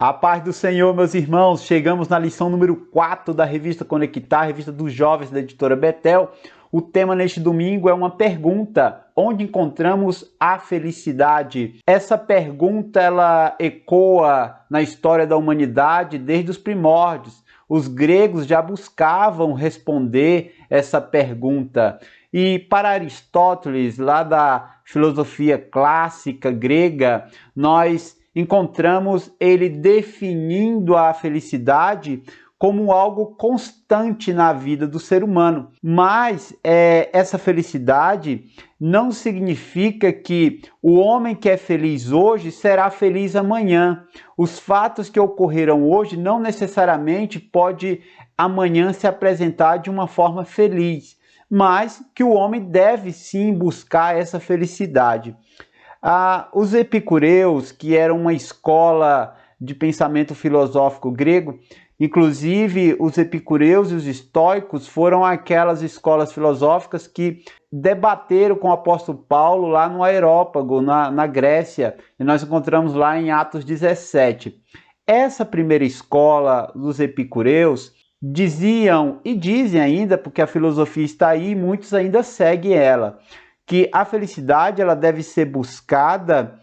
A paz do Senhor, meus irmãos, chegamos na lição número 4 da revista Conectar, revista dos jovens da editora Betel. O tema neste domingo é uma pergunta: onde encontramos a felicidade? Essa pergunta ela ecoa na história da humanidade desde os primórdios. Os gregos já buscavam responder essa pergunta. E para Aristóteles, lá da filosofia clássica grega, nós encontramos ele definindo a felicidade como algo constante na vida do ser humano. Mas essa felicidade não significa que o homem que é feliz hoje será feliz amanhã. Os fatos que ocorreram hoje não necessariamente pode amanhã se apresentar de uma forma feliz, mas que o homem deve sim buscar essa felicidade. Os epicureus, que eram uma escola de pensamento filosófico grego, inclusive os epicureus e os estoicos foram aquelas escolas filosóficas que debateram com o apóstolo Paulo lá no Areópago, na Grécia, e nós encontramos lá em Atos 17. Essa primeira escola dos epicureus diziam, e dizem ainda, porque a filosofia está aí, muitos ainda seguem ela, que a felicidade ela deve ser buscada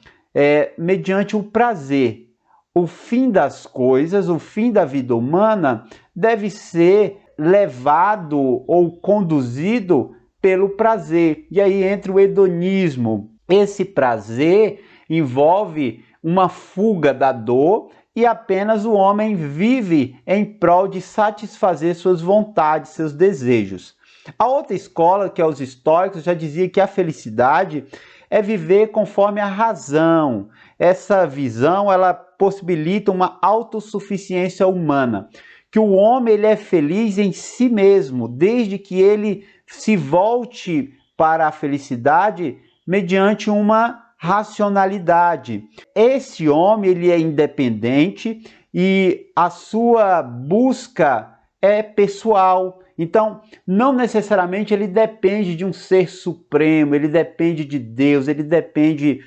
mediante o prazer. O fim das coisas, o fim da vida humana deve ser levado ou conduzido pelo prazer. E aí entra o hedonismo. Esse prazer envolve uma fuga da dor e apenas o homem vive em prol de satisfazer suas vontades, seus desejos. A outra escola, que é os estoicos, já dizia que a felicidade é viver conforme a razão. Essa visão, ela possibilita uma autossuficiência humana, que o homem ele é feliz em si mesmo, desde que ele se volte para a felicidade mediante uma racionalidade. Esse homem ele é independente e a sua busca é pessoal. Então, não necessariamente ele depende de um ser supremo, ele depende de Deus, ele depende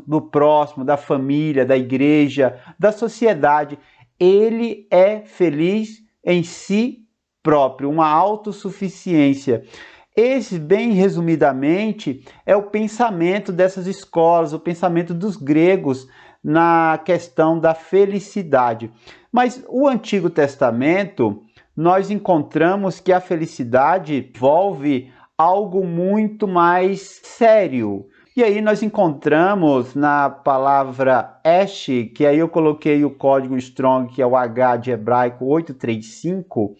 do próximo, da família, da igreja, da sociedade. Ele é feliz em si próprio, uma autossuficiência. Esse, bem resumidamente, é o pensamento dessas escolas, o pensamento dos gregos na questão da felicidade. Mas o Antigo Testamento, nós encontramos que a felicidade envolve algo muito mais sério. E aí nós encontramos na palavra Esh, que aí eu coloquei o código Strong, que é o H de hebraico 835,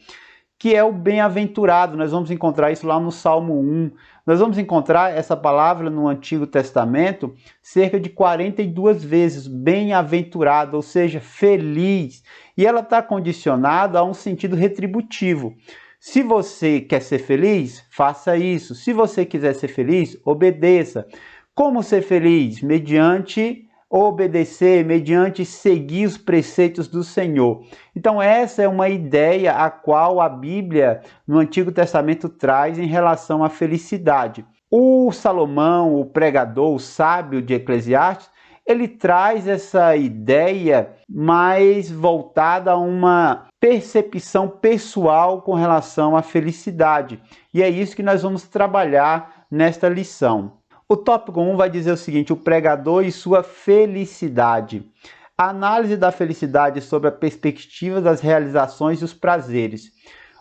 que é o bem-aventurado. Nós vamos encontrar isso lá no Salmo 1. Nós vamos encontrar essa palavra no Antigo Testamento cerca de 42 vezes, bem-aventurado, ou seja, feliz. E ela está condicionada a um sentido retributivo. Se você quer ser feliz, faça isso. Se você quiser ser feliz, obedeça. Como ser feliz? Mediante obedecer, mediante seguir os preceitos do Senhor. Então essa é uma ideia a qual a Bíblia no Antigo Testamento traz em relação à felicidade. O Salomão, o pregador, o sábio de Eclesiastes, ele traz essa ideia mais voltada a uma percepção pessoal com relação à felicidade. E é isso que nós vamos trabalhar nesta lição. O tópico 1 vai dizer o seguinte: o pregador e sua felicidade. A análise da felicidade sob a perspectiva das realizações e os prazeres.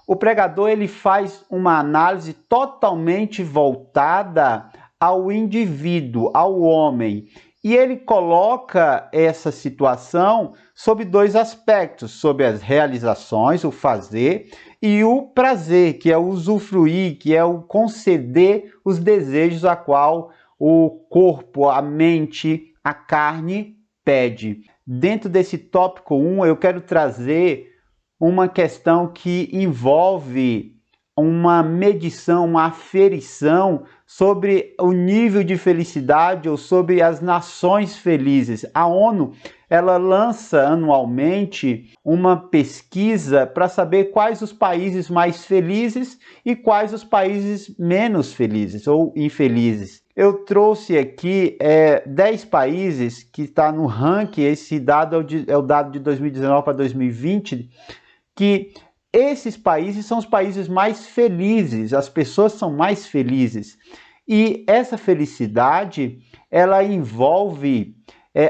O pregador ele faz uma análise totalmente voltada ao indivíduo, ao homem. E ele coloca essa situação sob dois aspectos, sobre as realizações, o fazer, e o prazer, que é o usufruir, que é o conceder os desejos a qual o corpo, a mente, a carne pede. Dentro desse tópico 1, eu quero trazer uma questão que envolve uma medição, uma aferição sobre o nível de felicidade ou sobre as nações felizes. A ONU, ela lança anualmente uma pesquisa para saber quais os países mais felizes e quais os países menos felizes ou infelizes. eu trouxe aqui 10 países que está no ranking. Esse dado é o dado de 2019 para 2020, que esses países são os países mais felizes, as pessoas são mais felizes. E essa felicidade, ela envolve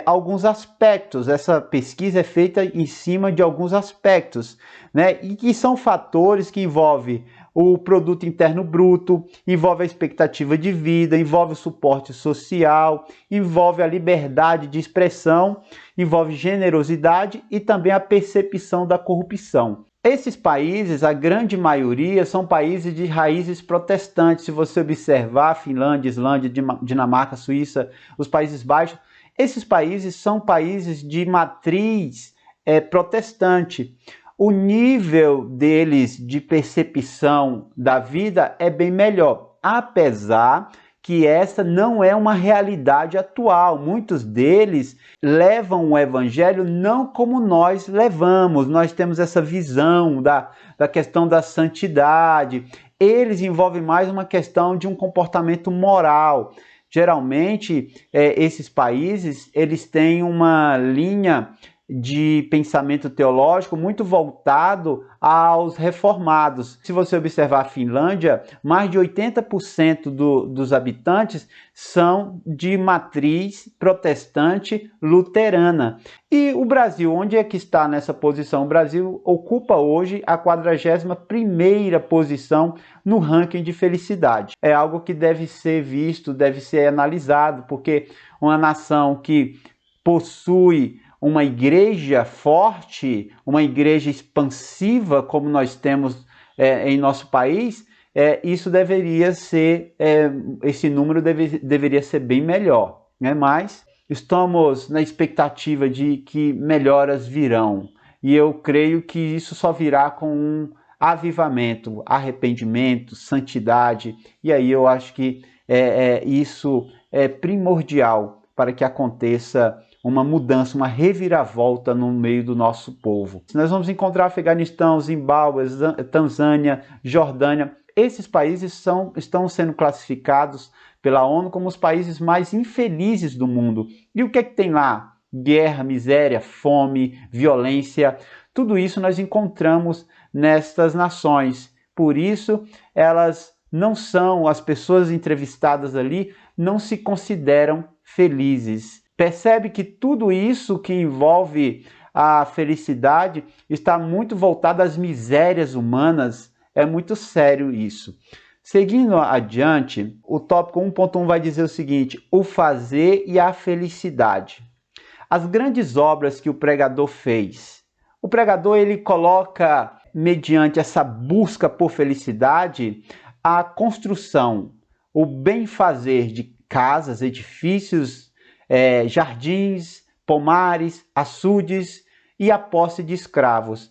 alguns aspectos. Essa pesquisa é feita em cima de alguns aspectos, né? E que são fatores que envolvem o produto interno bruto, envolve a expectativa de vida, envolve o suporte social, envolve a liberdade de expressão, envolve generosidade e também a percepção da corrupção. Esses países, a grande maioria, são países de raízes protestantes. Se você observar, Finlândia, Islândia, Dinamarca, Suíça, os Países Baixos, esses países são países de matriz protestante. O nível deles de percepção da vida é bem melhor, apesar que essa não é uma realidade atual. Muitos deles levam o evangelho não como nós levamos. Nós temos essa visão da questão da santidade. Eles envolvem mais uma questão de um comportamento moral. Geralmente, esses países, eles têm uma linha de pensamento teológico muito voltado aos reformados. Se você observar a Finlândia, mais de 80% dos habitantes são de matriz protestante luterana. E o Brasil, onde é que está nessa posição? O Brasil ocupa hoje a 41ª posição no ranking de felicidade. É algo que deve ser visto, deve ser analisado, porque uma nação que possui uma igreja forte, uma igreja expansiva, como nós temos em nosso país, isso deveria ser, esse número deveria ser bem melhor, né? Mas estamos na expectativa de que melhoras virão, e eu creio que isso só virá com um avivamento, arrependimento, santidade, e aí eu acho que isso é primordial para que aconteça uma mudança, uma reviravolta no meio do nosso povo. Nós vamos encontrar Afeganistão, Zimbábue, Tanzânia, Jordânia. Esses países estão sendo classificados pela ONU como os países mais infelizes do mundo. E o que é que tem lá? Guerra, miséria, fome, violência. Tudo isso nós encontramos nestas nações. Por isso, elas não são, as pessoas entrevistadas ali, não se consideram felizes. Percebe que tudo isso que envolve a felicidade está muito voltado às misérias humanas. É muito sério isso. Seguindo adiante, o tópico 1.1 vai dizer o seguinte: o fazer e a felicidade. As grandes obras que o pregador fez. O pregador, ele coloca, mediante essa busca por felicidade, a construção, o bem-fazer de casas, edifícios, jardins, pomares, açudes e a posse de escravos.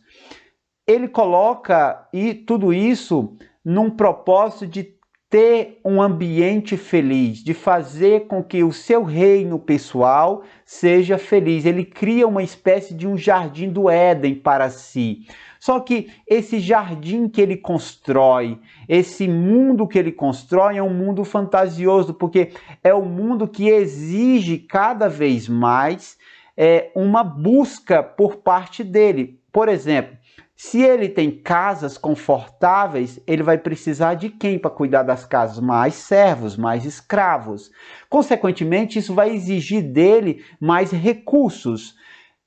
Ele coloca tudo isso num propósito de ter um ambiente feliz, de fazer com que o seu reino pessoal seja feliz. Ele cria uma espécie de um jardim do Éden para si. Só que esse jardim que ele constrói, esse mundo que ele constrói é um mundo fantasioso, porque é um mundo que exige cada vez mais uma busca por parte dele. Por exemplo, se ele tem casas confortáveis, ele vai precisar de quem para cuidar das casas? Mais servos, mais escravos. Consequentemente, isso vai exigir dele mais recursos.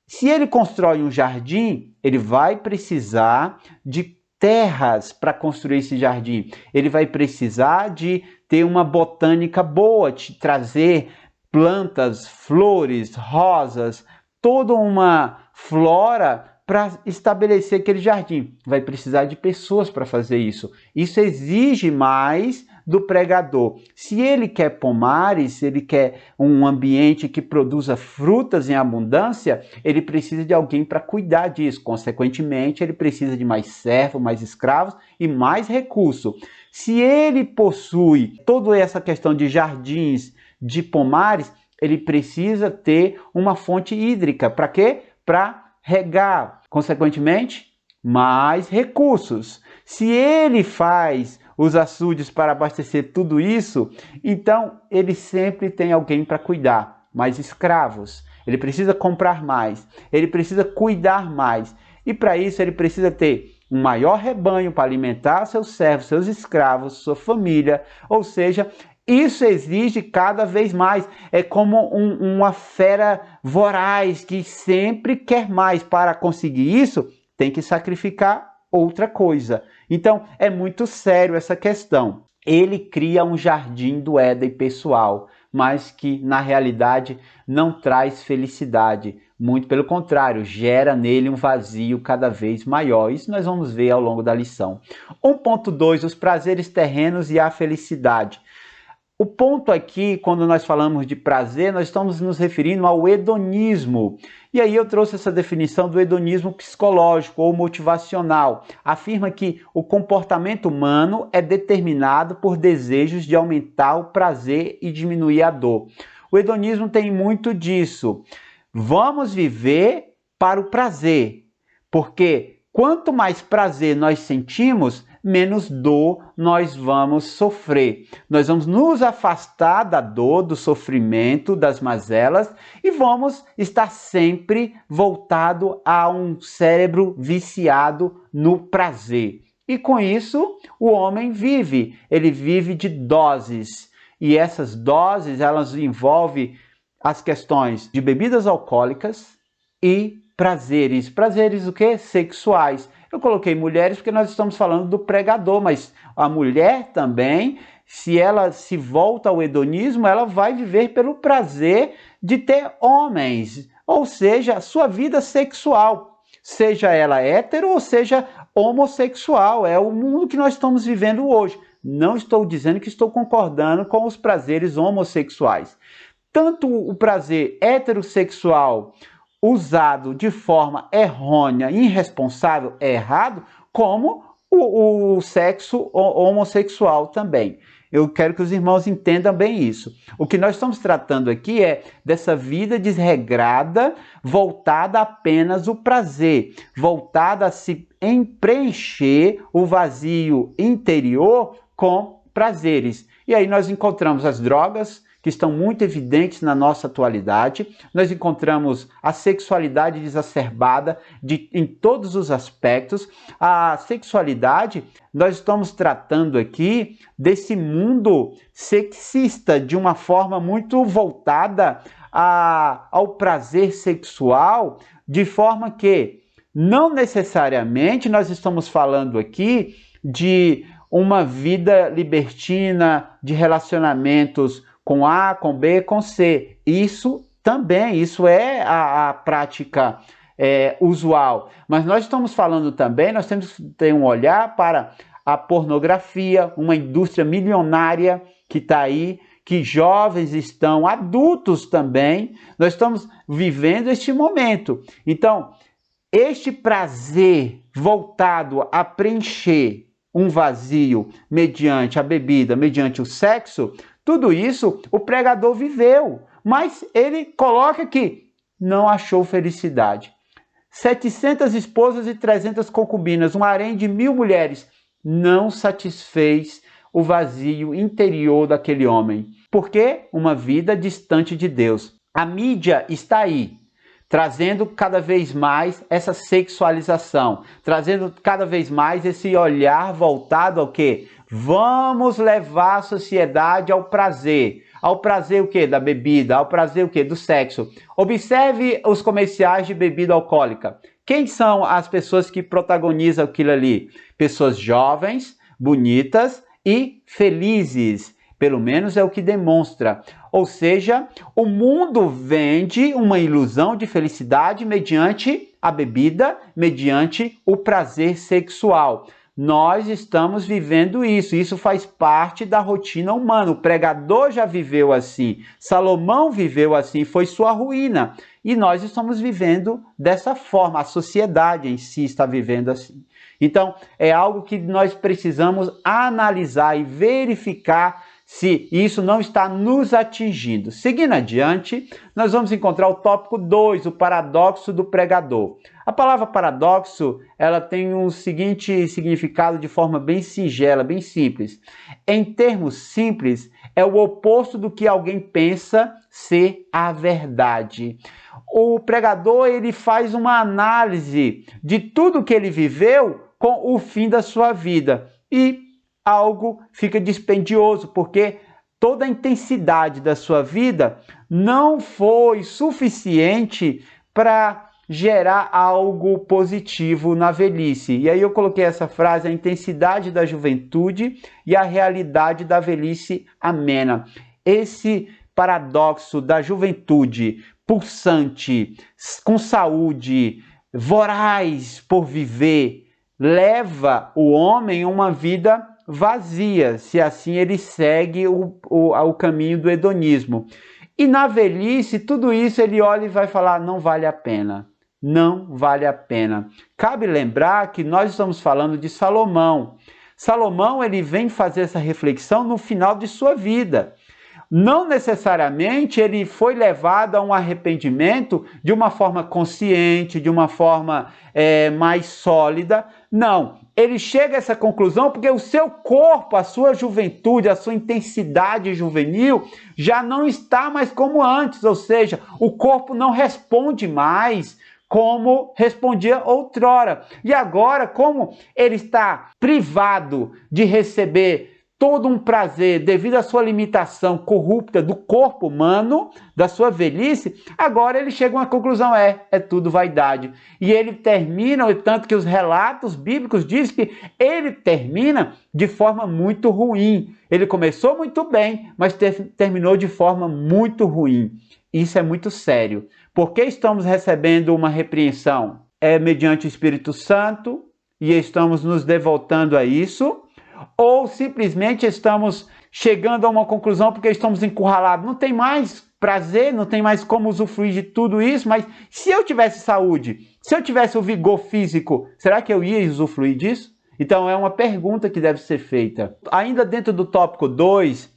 Se ele constrói um jardim, ele vai precisar de terras para construir esse jardim. Ele vai precisar de ter uma botânica boa, de trazer plantas, flores, rosas, toda uma flora para estabelecer aquele jardim. Vai precisar de pessoas para fazer isso. Isso exige mais do pregador. Se ele quer pomares, se ele quer um ambiente que produza frutas em abundância, ele precisa de alguém para cuidar disso. Consequentemente, ele precisa de mais servos, mais escravos e mais recurso. Se ele possui toda essa questão de jardins, de pomares, ele precisa ter uma fonte hídrica. Para quê? Para regar. Consequentemente, mais recursos. Se ele faz os açudes para abastecer tudo isso, então ele sempre tem alguém para cuidar, mais escravos. Ele precisa comprar mais, ele precisa cuidar mais. E para isso ele precisa ter um maior rebanho para alimentar seus servos, seus escravos, sua família. Ou seja, isso exige cada vez mais. É como uma fera voraz que sempre quer mais. Para conseguir isso, tem que sacrificar outra coisa. Então, é muito sério essa questão. Ele cria um jardim do Éden pessoal, mas que na realidade não traz felicidade. Muito pelo contrário, gera nele um vazio cada vez maior. Isso nós vamos ver ao longo da lição. 1.2, os prazeres terrenos e a felicidade. O ponto aqui, quando nós falamos de prazer, nós estamos nos referindo ao hedonismo. E aí eu trouxe essa definição do hedonismo psicológico ou motivacional. Afirma que o comportamento humano é determinado por desejos de aumentar o prazer e diminuir a dor. O hedonismo tem muito disso. Vamos viver para o prazer, porque quanto mais prazer nós sentimos, menos dor nós vamos sofrer. Nós vamos nos afastar da dor, do sofrimento, das mazelas e vamos estar sempre voltado a um cérebro viciado no prazer. E com isso, o homem vive. Ele vive de doses. E essas doses, elas envolvem as questões de bebidas alcoólicas e prazeres. Prazeres o quê? Sexuais. Eu coloquei mulheres porque nós estamos falando do pregador, mas a mulher também, se ela se volta ao hedonismo, ela vai viver pelo prazer de ter homens, ou seja, a sua vida sexual, seja ela hétero ou seja homossexual. É o mundo que nós estamos vivendo hoje. Não estou dizendo que estou concordando com os prazeres homossexuais. Tanto o prazer heterossexual usado de forma errônea, irresponsável, é errado, como o sexo homossexual também. Eu quero que os irmãos entendam bem isso. O que nós estamos tratando aqui é dessa vida desregrada, voltada apenas ao prazer, voltada a se preencher o vazio interior com prazeres. E aí nós encontramos as drogas, que estão muito evidentes na nossa atualidade. Nós encontramos a sexualidade exacerbada em todos os aspectos. A sexualidade, nós estamos tratando aqui desse mundo sexista de uma forma muito voltada ao prazer sexual, de forma que não necessariamente nós estamos falando aqui de uma vida libertina, de relacionamentos com A, com B, com C. Isso também, isso é a prática usual. Mas nós estamos falando também, nós temos que ter um olhar para a pornografia, uma indústria milionária que está aí, que jovens estão, adultos também. Nós estamos vivendo este momento. Então, este prazer voltado a preencher um vazio mediante a bebida, mediante o sexo, tudo isso o pregador viveu, mas ele coloca que não achou felicidade. 700 esposas e 300 concubinas, um harém de 1000 mulheres, não satisfez o vazio interior daquele homem. Por quê? Uma vida distante de Deus. A mídia está aí, trazendo cada vez mais essa sexualização, trazendo cada vez mais esse olhar voltado ao quê? Vamos levar a sociedade ao prazer. Ao prazer o quê? Da bebida. Ao prazer o quê? Do sexo. Observe os comerciais de bebida alcoólica. Quem são as pessoas que protagonizam aquilo ali? Pessoas jovens, bonitas e felizes. Pelo menos é o que demonstra. Ou seja, o mundo vende uma ilusão de felicidade mediante a bebida, mediante o prazer sexual. Nós estamos vivendo isso. Isso faz parte da rotina humana. O pregador já viveu assim. Salomão viveu assim. Foi sua ruína. E nós estamos vivendo dessa forma. A sociedade em si está vivendo assim. Então, é algo que nós precisamos analisar e verificar se isso não está nos atingindo. Seguindo adiante, nós vamos encontrar o tópico 2, o paradoxo do pregador. A palavra paradoxo, ela tem o seguinte significado de forma bem singela, bem simples. Em termos simples, é o oposto do que alguém pensa ser a verdade. O pregador, ele faz uma análise de tudo que ele viveu com o fim da sua vida. E algo fica dispendioso, porque toda a intensidade da sua vida não foi suficiente para gerar algo positivo na velhice. E aí eu coloquei essa frase: a intensidade da juventude e a realidade da velhice amena. Esse paradoxo da juventude pulsante, com saúde, voraz por viver, leva o homem a uma vida vazia, se assim ele segue o caminho do hedonismo. E na velhice, tudo isso ele olha e vai falar: não vale a pena. Não vale a pena. Cabe lembrar que nós estamos falando de Salomão. Salomão, ele vem fazer essa reflexão no final de sua vida. Não necessariamente ele foi levado a um arrependimento de uma forma consciente, de uma forma mais sólida. Não, ele chega a essa conclusão porque o seu corpo, a sua juventude, a sua intensidade juvenil já não está mais como antes, ou seja, o corpo não responde mais como respondia outrora. E agora, como ele está privado de receber todo um prazer devido à sua limitação corrupta do corpo humano, da sua velhice, agora ele chega a uma conclusão: é tudo vaidade. E ele termina, tanto que os relatos bíblicos dizem que ele termina de forma muito ruim. Ele começou muito bem, mas terminou de forma muito ruim. Isso é muito sério. Por que estamos recebendo uma repreensão? É mediante o Espírito Santo e estamos nos devotando a isso? Ou simplesmente estamos chegando a uma conclusão porque estamos encurralados? Não tem mais prazer, não tem mais como usufruir de tudo isso, mas se eu tivesse saúde, se eu tivesse o vigor físico, será que eu ia usufruir disso? Então é uma pergunta que deve ser feita. Ainda dentro do tópico 2,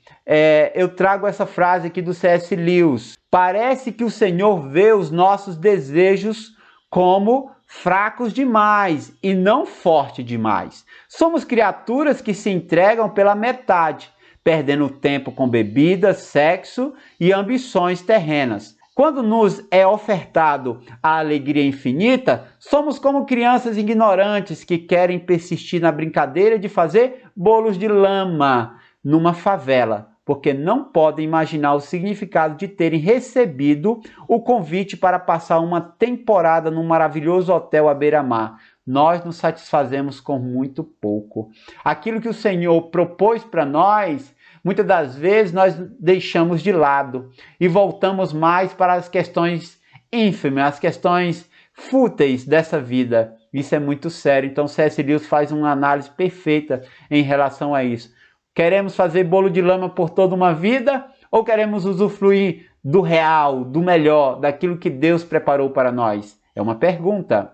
eu trago essa frase aqui do C.S. Lewis: parece que o Senhor vê os nossos desejos como fracos demais e não fortes demais. Somos criaturas que se entregam pela metade, perdendo tempo com bebida, sexo e ambições terrenas. Quando nos é ofertado a alegria infinita, somos como crianças ignorantes que querem persistir na brincadeira de fazer bolos de lama numa favela, porque não podem imaginar o significado de terem recebido o convite para passar uma temporada num maravilhoso hotel à beira-mar. Nós nos satisfazemos com muito pouco. Aquilo que o Senhor propôs para nós, muitas das vezes nós deixamos de lado e voltamos mais para as questões ínfimas, as questões fúteis dessa vida. Isso é muito sério. Então C.S. Lewis faz uma análise perfeita em relação a isso. Queremos fazer bolo de lama por toda uma vida ou queremos usufruir do real, do melhor, daquilo que Deus preparou para nós? É uma pergunta.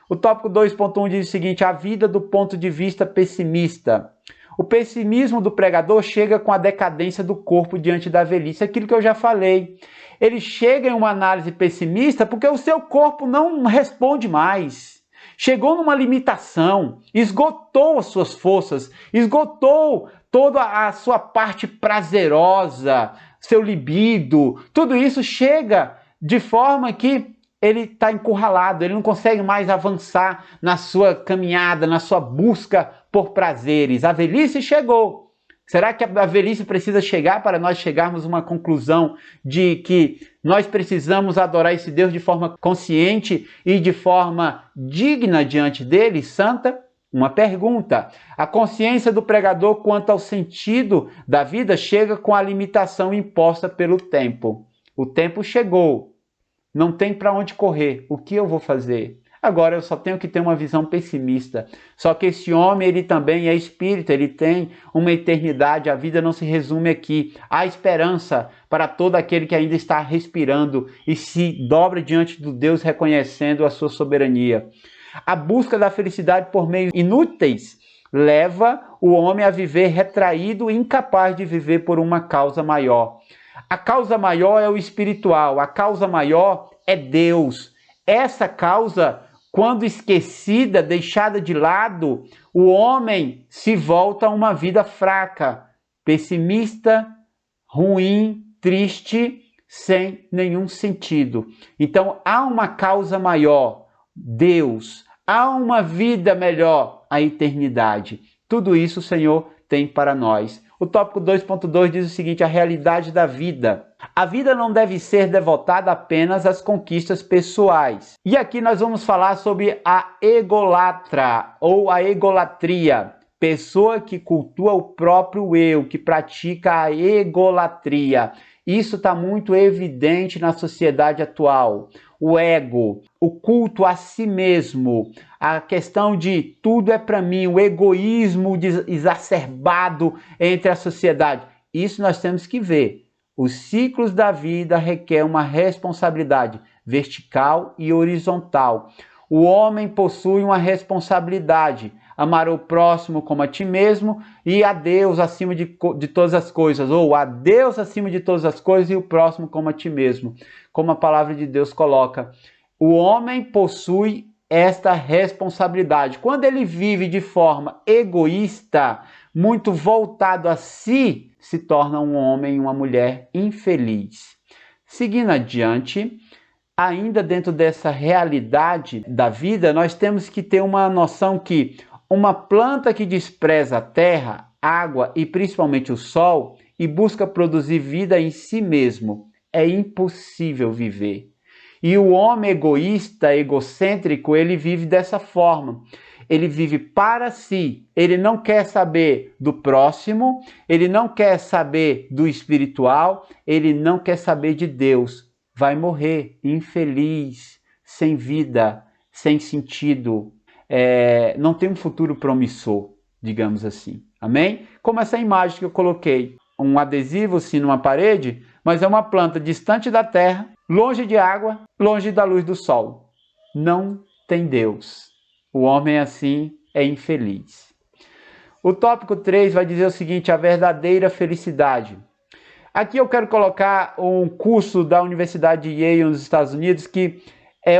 O tópico 2.1 diz o seguinte: a vida do ponto de vista pessimista. O pessimismo do pregador chega com a decadência do corpo diante da velhice, aquilo que eu já falei. Ele chega em uma análise pessimista porque o seu corpo não responde mais. Chegou numa limitação, esgotou as suas forças, esgotou toda a sua parte prazerosa, seu libido, tudo isso chega de forma que ele está encurralado, ele não consegue mais avançar na sua caminhada, na sua busca por prazeres. A velhice chegou. Será que a velhice precisa chegar para nós chegarmos a uma conclusão de que nós precisamos adorar esse Deus de forma consciente e de forma digna diante dele, santa? Uma pergunta. A consciência do pregador quanto ao sentido da vida chega com a limitação imposta pelo tempo. O tempo chegou. Não tem para onde correr. O que eu vou fazer? Agora eu só tenho que ter uma visão pessimista. Só que esse homem, ele também é espírito, ele tem uma eternidade, a vida não se resume aqui. Há esperança para todo aquele que ainda está respirando e se dobra diante do Deus reconhecendo a sua soberania. A busca da felicidade por meios inúteis leva o homem a viver retraído e incapaz de viver por uma causa maior. A causa maior é o espiritual, a causa maior é Deus. Essa causa, quando esquecida, deixada de lado, o homem se volta a uma vida fraca, pessimista, ruim, triste, sem nenhum sentido. Então, há uma causa maior, Deus. Há uma vida melhor, a eternidade. Tudo isso o Senhor tem para nós. O tópico 2.2 diz o seguinte: a realidade da vida. A vida não deve ser devotada apenas às conquistas pessoais. E aqui nós vamos falar sobre a egolatra ou a egolatria. Pessoa que cultua o próprio eu, que pratica a egolatria. Isso está muito evidente na sociedade atual. O ego, o culto a si mesmo, a questão de tudo é para mim, o egoísmo exacerbado entre a sociedade. Isso nós temos que ver. Os ciclos da vida requerem uma responsabilidade vertical e horizontal. O homem possui uma responsabilidade: amar o próximo como a ti mesmo e a Deus acima de todas as coisas, ou a Deus acima de todas as coisas e o próximo como a ti mesmo, como a palavra de Deus coloca. O homem possui esta responsabilidade. Quando ele vive de forma egoísta, muito voltado a si, se torna um homem e uma mulher infeliz. Seguindo adiante, ainda dentro dessa realidade da vida, nós temos que ter uma noção que uma planta que despreza a terra, água e principalmente o sol e busca produzir vida em si mesmo, é impossível viver. E o homem egoísta, egocêntrico, ele vive dessa forma. Ele vive para si, ele não quer saber do próximo, ele não quer saber do espiritual, ele não quer saber de Deus. Vai morrer infeliz, sem vida, sem sentido, não tem um futuro promissor, digamos assim. Amém? Como essa imagem que eu coloquei, um adesivo sim numa parede, mas é uma planta distante da terra, longe de água, longe da luz do sol. Não tem Deus. O homem assim é infeliz. O tópico 3 vai dizer o seguinte: a verdadeira felicidade. Aqui eu quero colocar um curso da Universidade de Yale nos Estados Unidos que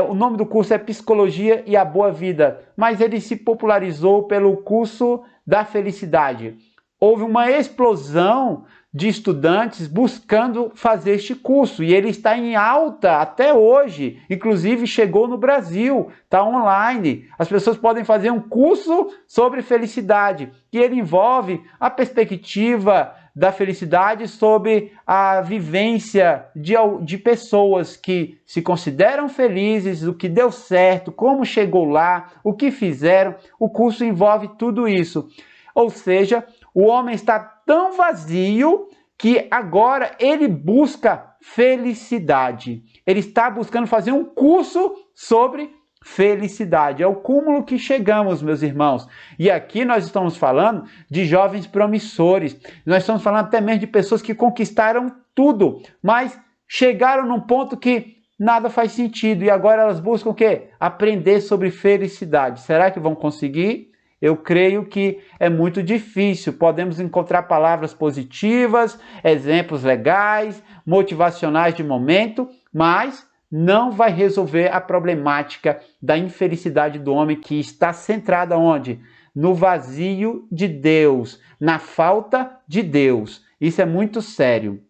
o nome do curso é Psicologia e a Boa Vida, mas ele se popularizou pelo curso da felicidade. Houve uma explosão de estudantes buscando fazer este curso e ele está em alta até hoje, inclusive chegou no Brasil, está online. As pessoas podem fazer um curso sobre felicidade, que ele envolve a perspectiva da felicidade sobre a vivência de pessoas que se consideram felizes, o que deu certo, como chegou lá, o que fizeram. O curso envolve tudo isso. Ou seja, o homem está tão vazio que agora ele busca felicidade. Ele está buscando fazer um curso sobre felicidade. É o cúmulo que chegamos, meus irmãos. E aqui nós estamos falando de jovens promissores. Nós estamos falando até mesmo de pessoas que conquistaram tudo, mas chegaram num ponto que nada faz sentido. E agora elas buscam o quê? Aprender sobre felicidade. Será que vão conseguir? Eu creio que é muito difícil. Podemos encontrar palavras positivas, exemplos legais, motivacionais de momento, mas não vai resolver a problemática da infelicidade do homem, que está centrada onde? No vazio de Deus, na falta de Deus. Isso é muito sério.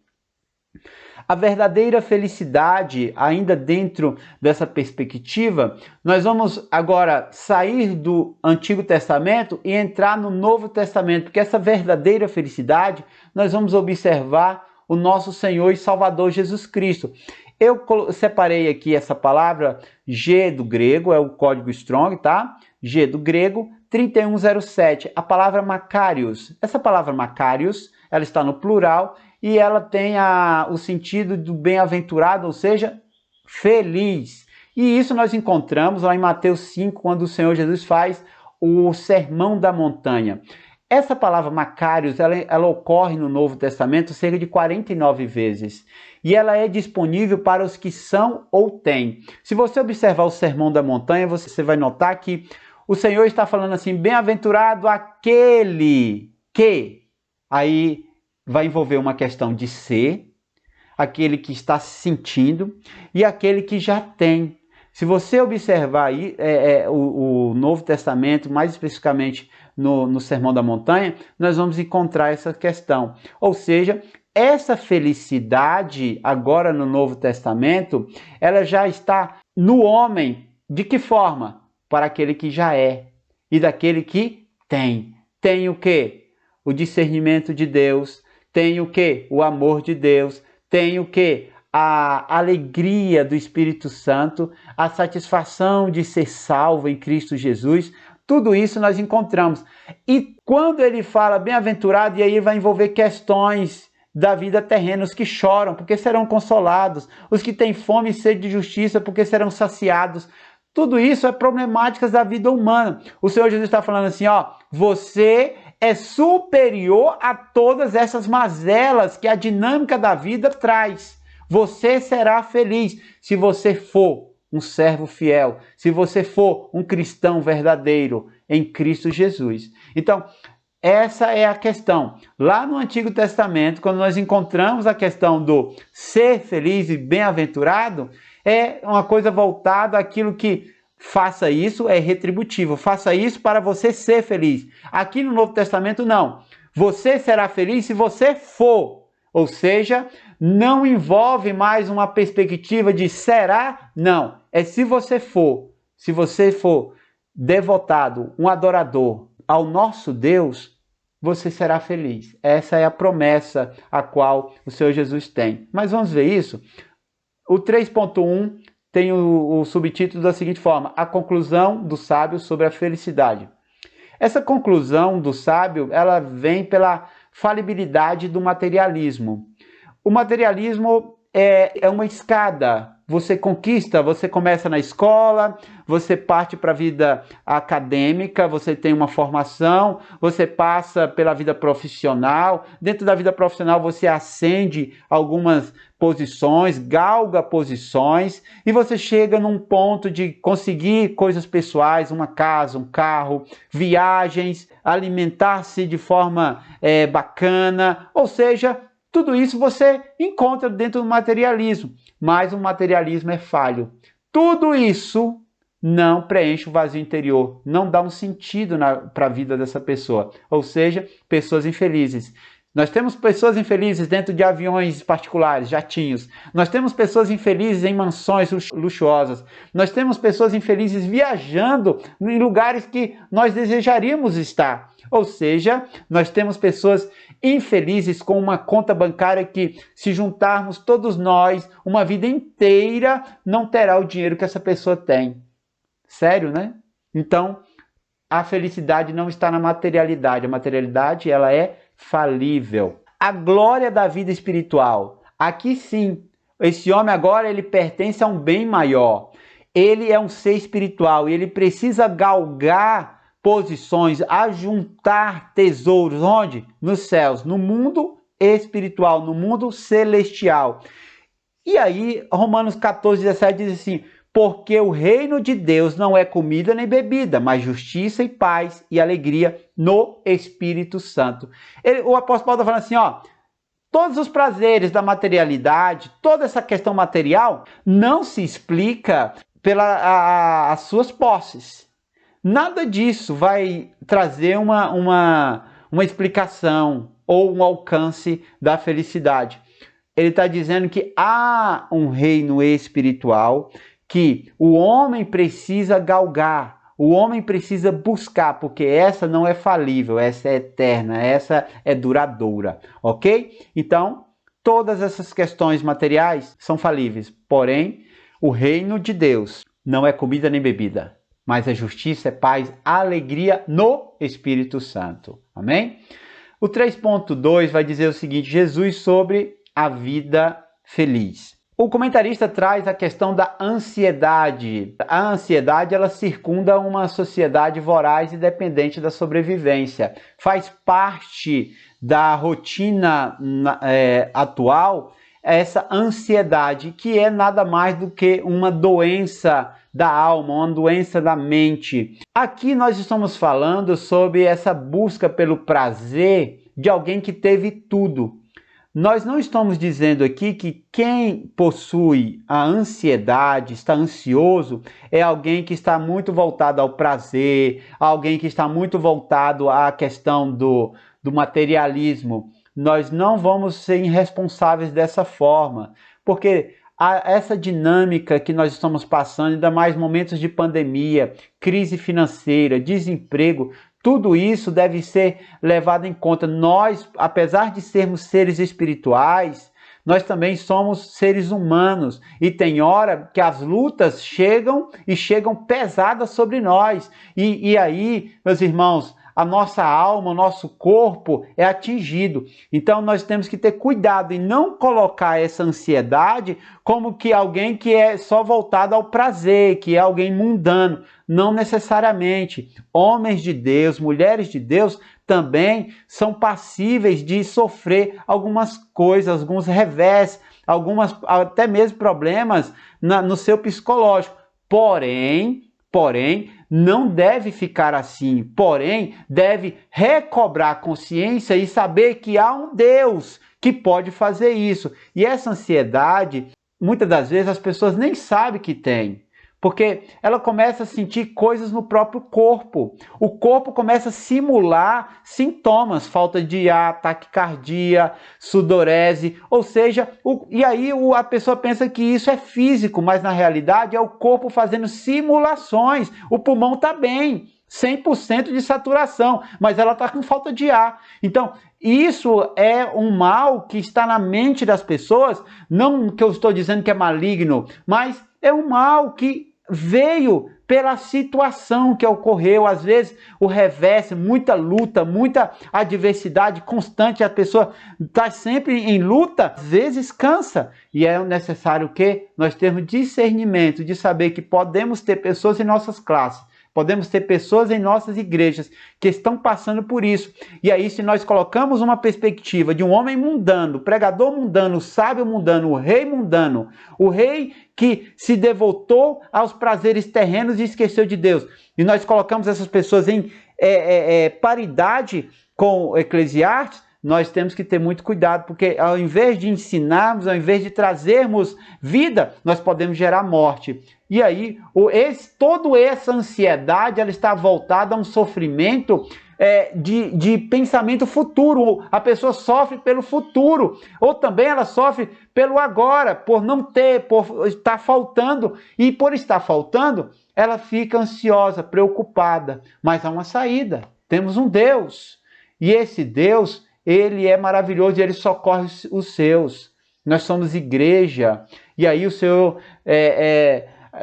A verdadeira felicidade, ainda dentro dessa perspectiva, nós vamos agora sair do Antigo Testamento e entrar no Novo Testamento, porque essa verdadeira felicidade nós vamos observar o nosso Senhor e Salvador Jesus Cristo. Eu separei aqui essa palavra G do grego, é o código Strong, tá? G do grego, 3107, a palavra Makarios. Essa palavra Makarios, ela está no plural e ela tem o sentido do bem-aventurado, ou seja, feliz. E isso nós encontramos lá em Mateus 5, quando o Senhor Jesus faz o Sermão da Montanha. Essa palavra Makarios, ela ocorre no Novo Testamento cerca de 49 vezes. E ela é disponível para os que são ou têm. Se você observar o Sermão da Montanha, você vai notar que o Senhor está falando assim, bem-aventurado aquele que, aí vai envolver uma questão de ser, aquele que está se sentindo e aquele que já tem. Se você observar aí, o Novo Testamento, mais especificamente no Sermão da Montanha, nós vamos encontrar essa questão. Ou seja, essa felicidade agora no Novo Testamento, ela já está no homem. De que forma? Para aquele que já é e daquele que tem. Tem o quê? O discernimento de Deus. Tem o quê? O amor de Deus. Tem o quê? A alegria do Espírito Santo, a satisfação de ser salvo em Cristo Jesus. Tudo isso nós encontramos. E quando ele fala bem-aventurado, e aí vai envolver questões da vida terrena, os que choram, porque serão consolados, os que têm fome e sede de justiça, porque serão saciados. Tudo isso é problemáticas da vida humana. O Senhor Jesus está falando assim, ó, você é superior a todas essas mazelas que a dinâmica da vida traz. Você será feliz se você for um servo fiel, se você for um cristão verdadeiro em Cristo Jesus. Então, essa é a questão. Lá no Antigo Testamento, quando nós encontramos a questão do ser feliz e bem-aventurado, é uma coisa voltada àquilo que faça isso, é retributivo. Faça isso para você ser feliz. Aqui no Novo Testamento, não. Você será feliz se você for. Ou seja, não envolve mais uma perspectiva de será, não. É se você for. Se você for devotado, um adorador ao nosso Deus, você será feliz. Essa é a promessa a qual o Senhor Jesus tem. Mas vamos ver isso? O 3.1 tem o subtítulo da seguinte forma: a conclusão do sábio sobre a felicidade. Essa conclusão do sábio, ela vem pela falibilidade do materialismo. O materialismo é uma escada. Você conquista, você começa na escola, você parte para a vida acadêmica, você tem uma formação, você passa pela vida profissional. Dentro da vida profissional você ascende algumas posições, galga posições, e você chega num ponto de conseguir coisas pessoais, uma casa, um carro, viagens, alimentar-se de forma bacana, ou seja, tudo isso você encontra dentro do materialismo, mas o materialismo é falho. Tudo isso não preenche o vazio interior, não dá um sentido para a vida dessa pessoa, ou seja, pessoas infelizes. Nós temos pessoas infelizes dentro de aviões particulares, jatinhos. Nós temos pessoas infelizes em mansões luxuosas. Nós temos pessoas infelizes viajando em lugares que nós desejaríamos estar. Ou seja, nós temos pessoas infelizes com uma conta bancária que, se juntarmos todos nós, uma vida inteira, não terá o dinheiro que essa pessoa tem. Sério, né? Então, a felicidade não está na materialidade. A materialidade, ela é falível. A glória da vida espiritual. Aqui sim, esse homem agora ele pertence a um bem maior. Ele é um ser espiritual e ele precisa galgar posições, ajuntar tesouros. Onde? Nos céus, no mundo espiritual, no mundo celestial. E aí, Romanos 14:17 diz assim: porque o reino de Deus não é comida nem bebida, mas justiça e paz e alegria no Espírito Santo. O apóstolo Paulo está falando assim, ó, todos os prazeres da materialidade, toda essa questão material, não se explica pelas suas posses. Nada disso vai trazer uma explicação ou um alcance da felicidade. Ele está dizendo que há um reino espiritual que o homem precisa galgar, o homem precisa buscar, porque essa não é falível, essa é eterna, essa é duradoura, ok? Então, todas essas questões materiais são falíveis, porém, o reino de Deus não é comida nem bebida, mas é justiça, é paz, alegria no Espírito Santo, amém? O 3.2 vai dizer o seguinte: Jesus sobre a vida feliz. O comentarista traz a questão da ansiedade. A ansiedade, ela circunda uma sociedade voraz e dependente da sobrevivência. Faz parte da rotina atual essa ansiedade, que é nada mais do que uma doença da alma, uma doença da mente. Aqui nós estamos falando sobre essa busca pelo prazer de alguém que teve tudo. Nós não estamos dizendo aqui que quem possui a ansiedade, está ansioso, é alguém que está muito voltado ao prazer, alguém que está muito voltado à questão do materialismo. Nós não vamos ser irresponsáveis dessa forma, porque essa dinâmica que nós estamos passando, ainda mais momentos de pandemia, crise financeira, desemprego, tudo isso deve ser levado em conta. Nós, apesar de sermos seres espirituais, nós também somos seres humanos. E tem hora que as lutas chegam e chegam pesadas sobre nós. E aí, meus irmãos, a nossa alma, o nosso corpo é atingido. Então nós temos que ter cuidado em não colocar essa ansiedade como que alguém que é só voltado ao prazer, que é alguém mundano. Não necessariamente. Homens de Deus, mulheres de Deus também são passíveis de sofrer algumas coisas, alguns revés, até mesmo problemas no seu psicológico. Porém, não deve ficar assim. Porém, deve recobrar a consciência e saber que há um Deus que pode fazer isso. E essa ansiedade, muitas das vezes as pessoas nem sabem que tem. Porque ela começa a sentir coisas no próprio corpo. O corpo começa a simular sintomas, falta de ar, taquicardia, sudorese, ou seja, e aí a pessoa pensa que isso é físico, mas na realidade é o corpo fazendo simulações. O pulmão está bem, 100% de saturação, mas ela está com falta de ar. Então, isso é um mal que está na mente das pessoas, não que eu estou dizendo que é maligno, mas é um mal que veio pela situação que ocorreu, às vezes o revés, muita luta, muita adversidade constante, a pessoa está sempre em luta, às vezes cansa, e é necessário que nós termos discernimento de saber que podemos ter pessoas em nossas classes, podemos ter pessoas em nossas igrejas que estão passando por isso. E aí, se nós colocamos uma perspectiva de um homem mundano, pregador mundano, sábio mundano, o rei que se devotou aos prazeres terrenos e esqueceu de Deus, e nós colocamos essas pessoas em paridade com o Eclesiastes, nós temos que ter muito cuidado, porque ao invés de ensinarmos, ao invés de trazermos vida, nós podemos gerar morte. E aí, toda essa ansiedade, ela está voltada a um sofrimento de pensamento futuro. A pessoa sofre pelo futuro, ou também ela sofre pelo agora, por não ter, por estar faltando. E por estar faltando, ela fica ansiosa, preocupada. Mas há uma saída. Temos um Deus. E esse Deus, ele é maravilhoso e ele socorre os seus. Nós somos igreja. E aí o Senhor,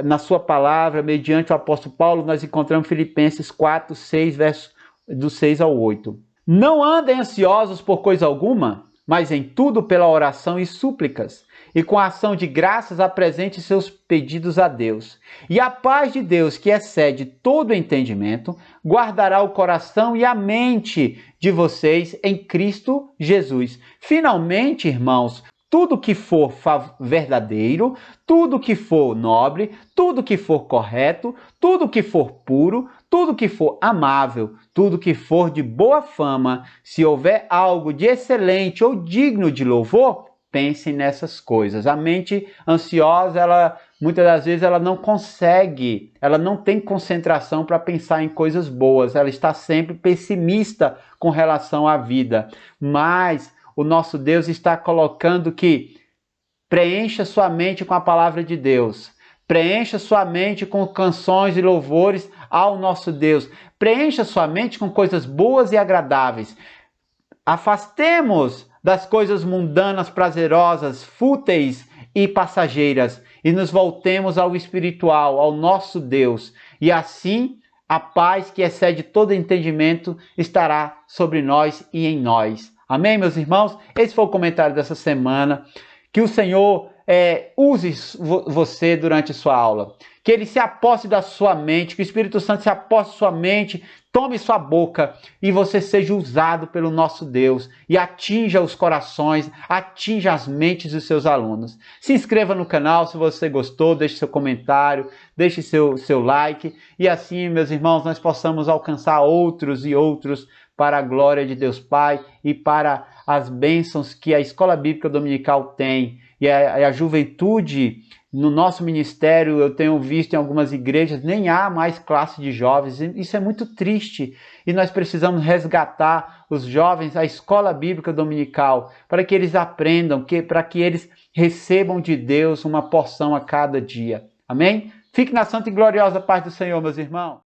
na sua palavra, mediante o apóstolo Paulo, nós encontramos Filipenses 4, 6, versos do 6 ao 8. Não andem ansiosos por coisa alguma, mas em tudo pela oração e súplicas, e com a ação de graças apresente seus pedidos a Deus. E a paz de Deus, que excede todo entendimento, guardará o coração e a mente de vocês em Cristo Jesus. Finalmente, irmãos, tudo que for verdadeiro, tudo que for nobre, tudo que for correto, tudo que for puro, tudo que for amável, tudo que for de boa fama, se houver algo de excelente ou digno de louvor, pensem nessas coisas. A mente ansiosa, muitas das vezes ela não consegue, ela não tem concentração para pensar em coisas boas, ela está sempre pessimista com relação à vida. Mas o nosso Deus está colocando que preencha sua mente com a palavra de Deus. Preencha sua mente com canções e louvores ao nosso Deus. Preencha sua mente com coisas boas e agradáveis. Afastemos das coisas mundanas, prazerosas, fúteis e passageiras e nos voltemos ao espiritual, ao nosso Deus. E assim a paz que excede todo entendimento estará sobre nós e em nós. Amém, meus irmãos? Esse foi o comentário dessa semana. Que o Senhor use você durante sua aula. Que Ele se aposse da sua mente, que o Espírito Santo se aposse da sua mente, tome sua boca e você seja usado pelo nosso Deus e atinja os corações, atinja as mentes dos seus alunos. Se inscreva no canal se você gostou, deixe seu comentário, deixe seu like e assim, meus irmãos, nós possamos alcançar outros e outros para a glória de Deus Pai e para as bênçãos que a Escola Bíblica Dominical tem. E a juventude, no nosso ministério, eu tenho visto em algumas igrejas, nem há mais classe de jovens. Isso é muito triste. E nós precisamos resgatar os jovens à Escola Bíblica Dominical, para que eles aprendam, para que eles recebam de Deus uma porção a cada dia. Amém? Fique na santa e gloriosa paz do Senhor, meus irmãos.